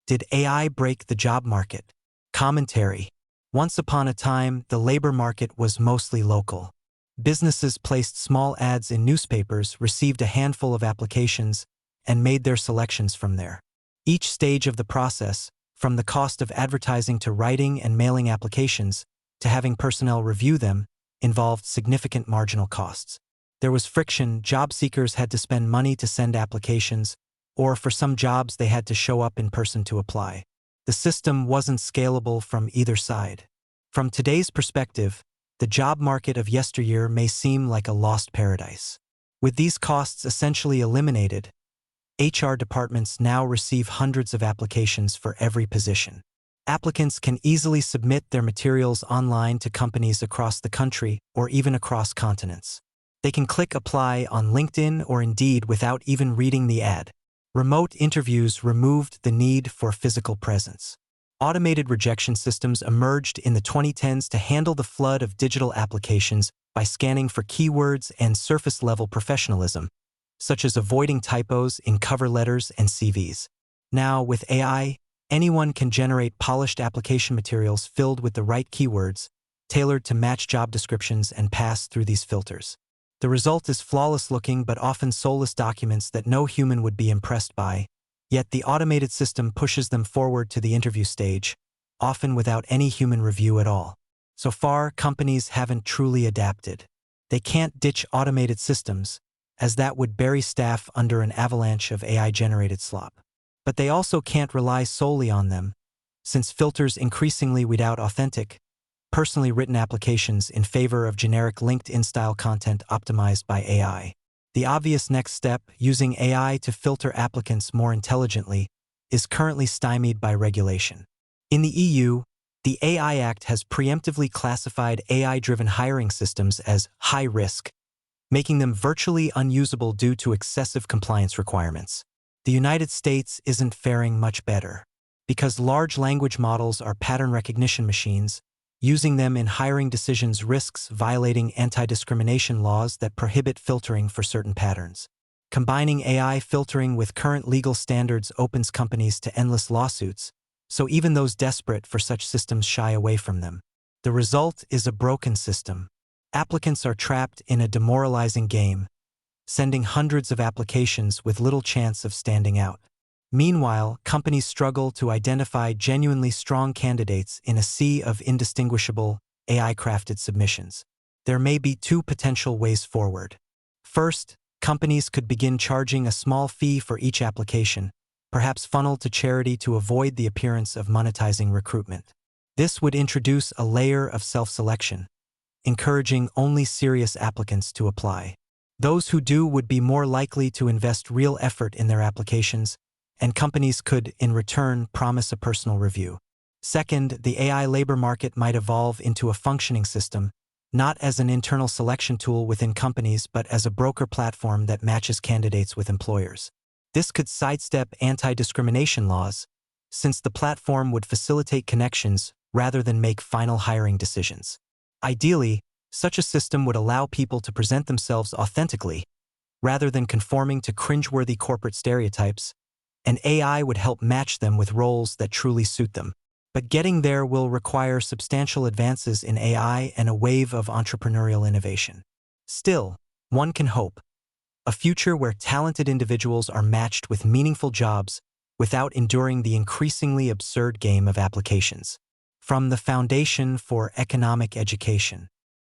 Did AI break the job market? Commentary. Once upon a time, the labor market was mostly local. Businesses placed small ads in newspapers, received a handful of applications, and made their selections from there. Each stage of the process, from the cost of advertising to writing and mailing applications, to having personnel review them, involved significant marginal costs. There was friction. Job seekers had to spend money to send applications, or for some jobs they had to show up in person to apply. The system wasn't scalable from either side. From today's perspective, the job market of yesteryear may seem like a lost paradise. With these costs essentially eliminated, HR departments now receive hundreds of applications for every position. Applicants can easily submit their materials online to companies across the country or even across continents. They can click apply on LinkedIn or Indeed without even reading the ad. Remote interviews removed the need for physical presence. Automated rejection systems emerged in the 2010s to handle the flood of digital applications by scanning for keywords and surface-level professionalism, such as avoiding typos in cover letters and CVs. Now, with AI, anyone can generate polished application materials filled with the right keywords, tailored to match job descriptions and pass through these filters. The result is flawless-looking but often soulless documents that no human would be impressed by, yet the automated system pushes them forward to the interview stage, often without any human review at all. So far, companies haven't truly adapted. They can't ditch automated systems, as that would bury staff under an avalanche of AI-generated slop. But they also can't rely solely on them, since filters increasingly weed out authentic, personally written applications in favor of generic LinkedIn-style content optimized by AI. The obvious next step, using AI to filter applicants more intelligently, is currently stymied by regulation. In the EU, the AI Act has preemptively classified AI-driven hiring systems as high risk, making them virtually unusable due to excessive compliance requirements. The United States isn't faring much better. Because large language models are pattern recognition machines, using them in hiring decisions risks violating anti-discrimination laws that prohibit filtering for certain patterns. Combining AI filtering with current legal standards opens companies to endless lawsuits, so even those desperate for such systems shy away from them. The result is a broken system. Applicants are trapped in a demoralizing game, sending hundreds of applications with little chance of standing out. Meanwhile, companies struggle to identify genuinely strong candidates in a sea of indistinguishable, AI-crafted submissions. There may be two potential ways forward. First, companies could begin charging a small fee for each application, perhaps funneled to charity to avoid the appearance of monetizing recruitment. This would introduce a layer of self-selection, encouraging only serious applicants to apply. Those who do would be more likely to invest real effort in their applications, and companies could, in return, promise a personal review. Second, the AI labor market might evolve into a functioning system, not as an internal selection tool within companies but as a broker platform that matches candidates with employers. This could sidestep anti-discrimination laws, since the platform would facilitate connections rather than make final hiring decisions. Ideally, such a system would allow people to present themselves authentically, rather than conforming to cringeworthy corporate stereotypes, and AI would help match them with roles that truly suit them. But getting there will require substantial advances in AI and a wave of entrepreneurial innovation. Still, one can hope. A future where talented individuals are matched with meaningful jobs without enduring the increasingly absurd game of applications. From the Foundation for Economic Education.